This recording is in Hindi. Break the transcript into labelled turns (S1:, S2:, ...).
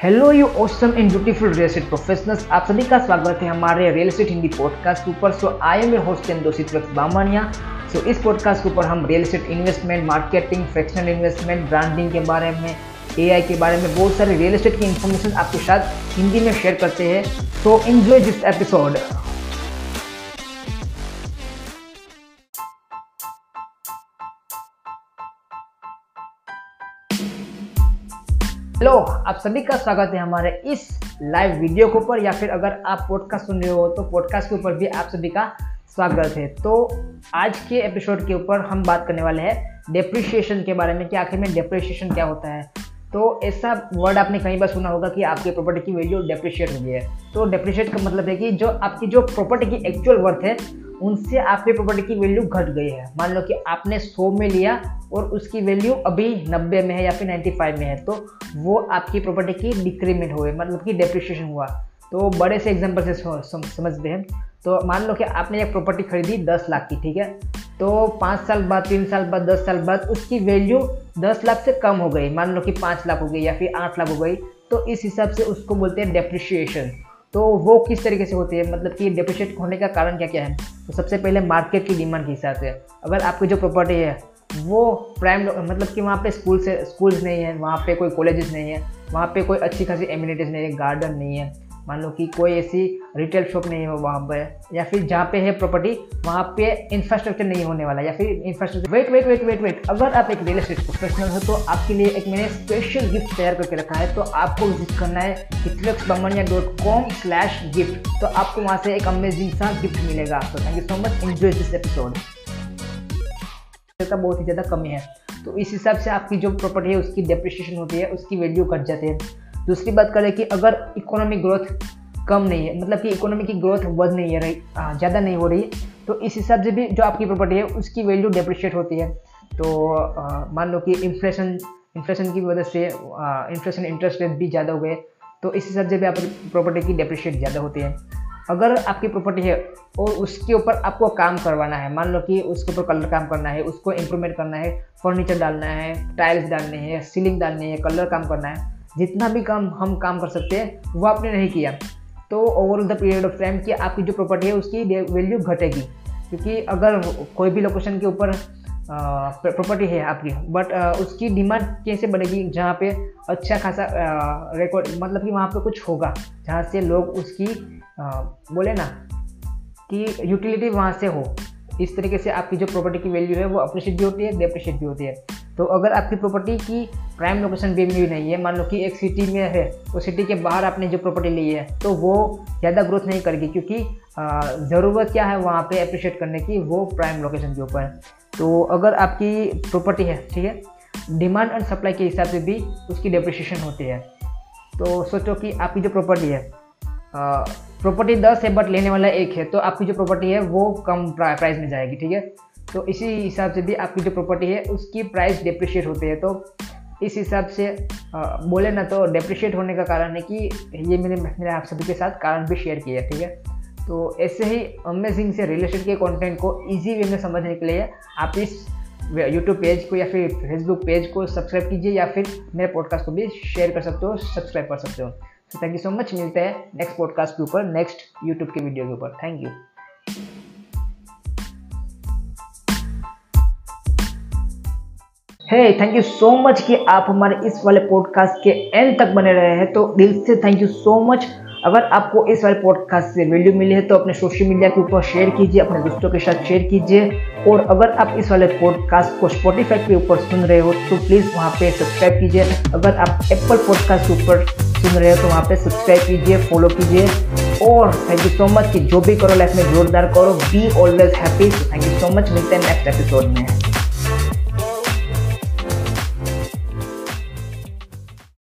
S1: Hello you awesome and beautiful real estate professionals, आप सभी का स्वागत है हमारे रियल एस्टेट हिंदी पॉडकास्ट के ऊपर। So I am your host and Doshit Bamania. So इस पॉडकास्ट के ऊपर हम real estate investment, marketing, fractional investment, branding के बारे में, एआई के बारे में बहुत सारे रियल एस्टेट की इन्फॉर्मेशन आपके साथ हिंदी में शेयर करते हैं। So enjoy this episode. Hello, आप सभी का स्वागत है हमारे इस लाइव वीडियो के ऊपर, या फिर अगर आप पॉडकास्ट सुन रहे हो तो पॉडकास्ट के ऊपर भी आप सभी का स्वागत है। तो आज के एपिसोड के ऊपर हम बात करने वाले हैं डेप्रिसिएशन के बारे में कि आखिर में डेप्रिसिएशन क्या होता है। तो ऐसा वर्ड आपने कई बार सुना होगा कि आपकी प्रॉपर्टी की वैल्यू डेप्रिशिएट हो गई है। तो डेप्रिशिएट का मतलब है कि जो आपकी जो प्रॉपर्टी की एक्चुअल वर्थ है उनसे आपकी प्रॉपर्टी की वैल्यू घट गई है। मान लो कि आपने 100 में लिया और उसकी वैल्यू अभी 90 में है या फिर 95 में है, तो वो आपकी प्रॉपर्टी की डिक्रीमेंट हुए, मतलब कि डेप्रिसिएशन हुआ। तो बड़े से एग्जांपल से समझते हैं। तो मान लो कि आपने एक प्रॉपर्टी खरीदी 10 लाख की, ठीक है। तो 5 साल बाद, 3 साल बाद, 10 साल बाद उसकी वैल्यू 10 लाख से कम हो गई, मान लो कि 5 लाख हो गई या फिर 8 लाख हो गई। तो इस हिसाब से उसको बोलते हैं डेप्रिसिएशन। तो वो किस तरीके से होती है, मतलब कि डेप्रिशिएट होने का कारण क्या क्या है। तो सबसे पहले मार्केट की डिमांड के हिसाब से, अगर आपकी जो प्रॉपर्टी है वो प्राइम, मतलब कि वहाँ पे स्कूल्स नहीं है, वहाँ पे कोई कॉलेजेस नहीं है, वहाँ पे कोई अच्छी खासी एमिनिटीज़ नहीं है, गार्डन नहीं है, मान लो कि कोई ऐसी रिटेल शॉप नहीं है वहाँ पे, या फिर जहाँ पे है प्रॉपर्टी वहाँ पे इंफ्रास्ट्रक्चर नहीं होने वाला, या फिर इंफ्रास्ट्रक्चर वेट अगर आप एक रियल एस्टेट प्रोफेशनल हो तो आपके लिए एक मैंने स्पेशल गिफ्ट तैयार करके रखा है। तो आपको विजिट करना है hitlexbamania.com/gift। तो आपको वहाँ से एक अमेजिंग सा गिफ्ट मिलेगा। तो thank you so much, enjoy this episode. का बहुत ही ज़्यादा कमी है, तो इस हिसाब से आपकी जो प्रॉपर्टी है उसकी डेप्रिसिएशन होती है, उसकी वैल्यू घट जाती है। दूसरी बात करें कि अगर इकोनॉमिक ग्रोथ कम नहीं है, मतलब कि इकोनॉमी की ग्रोथ बढ़ नहीं है रही, ज़्यादा नहीं हो रही, तो इस हिसाब से भी जो आपकी प्रॉपर्टी है उसकी वैल्यू डेप्रिशिएट होती है। तो मान लो कि इन्फ्लेशन की वजह से इन्फ्लेशन इंटरेस्ट रेट भी ज़्यादा हो गए, तो इस हिसाब से भी आपकी प्रॉपर्टी की डेप्रिशिएट ज़्यादा होती है। अगर आपकी प्रॉपर्टी है और उसके ऊपर आपको काम करवाना है, मान लो कि उसके ऊपर कलर काम करना है, उसको इम्प्रूवमेंट करना है, फर्नीचर डालना है, टाइल्स डालने हैं, सीलिंग डालनी है, कलर काम करना है, जितना भी काम हम काम कर सकते हैं वो आपने नहीं किया, तो over the period of time कि आपकी जो प्रॉपर्टी है उसकी वैल्यू घटेगी। क्योंकि अगर कोई भी लोकेशन के ऊपर प्रॉपर्टी है आपकी, बट उसकी डिमांड कैसे बढ़ेगी, जहाँ पे अच्छा खासा रिकॉर्ड, मतलब कि वहाँ पे कुछ होगा जहाँ से लोग उसकी बोले ना कि यूटिलिटी वहाँ से हो। इस तरीके से आपकी जो प्रॉपर्टी की वैल्यू है वो अप्रिशिएट भी होती है, डेप्रिशिएट भी होती है। तो अगर आपकी प्रॉपर्टी की प्राइम लोकेशन भी नहीं है, मान लो कि एक सिटी में है, तो सिटी के बाहर आपने जो प्रॉपर्टी ली है तो वो ज़्यादा ग्रोथ नहीं करेगी, क्योंकि ज़रूरत क्या है वहाँ पे अप्रिशिएट करने की, वो प्राइम लोकेशन के ऊपर है। तो अगर आपकी प्रॉपर्टी है, ठीक है, डिमांड एंड सप्लाई के हिसाब से भी उसकी डेप्रिसिएशन होती है। तो सोचो कि आपकी जो प्रॉपर्टी है, प्रॉपर्टी 10 है बट लेने वाला 1 है, तो आपकी जो प्रॉपर्टी है वो कम प्राइस में जाएगी, ठीक है। तो इसी हिसाब से भी आपकी जो प्रॉपर्टी है उसकी प्राइस डेप्रिशिएट होती है। तो इस हिसाब से बोले ना तो डेप्रिशिएट होने का कारण है कि ये मैंने आप सभी के साथ कारण भी शेयर किया है, ठीक है। तो ऐसे ही अमेजिंग से रियल एस्टेट के कंटेंट को इजी वे में समझने के लिए आप इस यूट्यूब पेज को या फिर फेसबुक पेज को सब्सक्राइब कीजिए, या फिर मेरे पॉडकास्ट को भी शेयर कर सकते हो, सब्सक्राइब कर सकते हो। तो थैंक यू सो मच, मिलते हैं नेक्स्ट पॉडकास्ट के ऊपर, नेक्स्ट यूट्यूब के वीडियो के ऊपर। Thank you. Hey, thank you so much कि आप हमारे इस वाले पॉडकास्ट के एंड तक बने रहे हैं। तो दिल से थैंक यू सो मच। अगर आपको इस वाले पॉडकास्ट से वैल्यू मिली है तो अपने सोशल मीडिया के ऊपर शेयर कीजिए, अपने दोस्तों के साथ शेयर कीजिए। और अगर आप इस वाले पॉडकास्ट को स्पॉटिफाई के ऊपर सुन रहे हो तो प्लीज़ वहाँ पे सब्सक्राइब कीजिए। अगर आप एप्पल पॉडकास्ट के ऊपर सुन रहे हो तो वहाँ पे सब्सक्राइब कीजिए, फॉलो कीजिए। और थैंक यू सो मच कि जो भी करो लाइफ में जोरदार करो, be always happy. Thank you so much, मिलते हैं नेक्स्ट एपिसोड में।